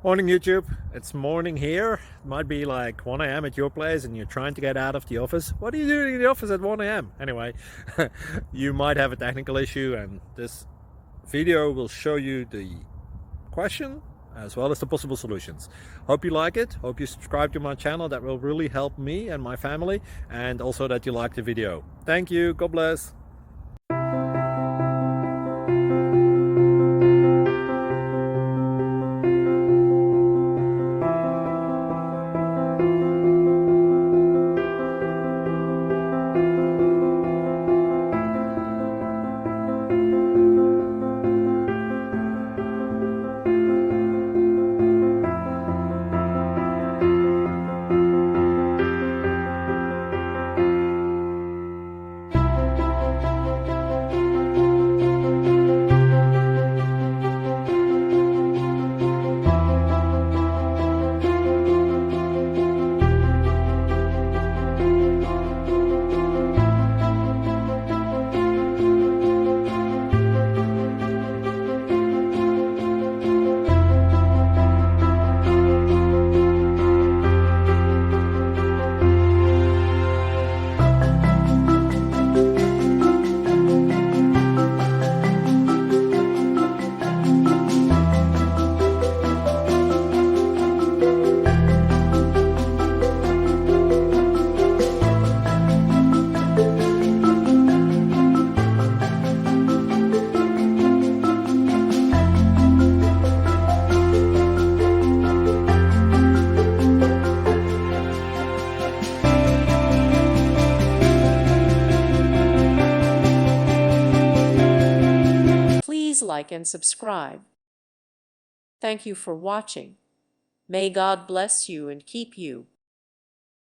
Morning YouTube, it's morning here. It might be like 1 a.m. at your place and you're trying to get out of the office. What are you doing in the office at 1 a.m? Anyway, you might have a technical issue and this video will show you the question as well as the possible solutions. Hope you like it, hope you subscribe to my channel. That will really help me and my family, and also that you like the video. Thank you, God bless. Please like and subscribe. Thank you for watching. May God bless you and keep you.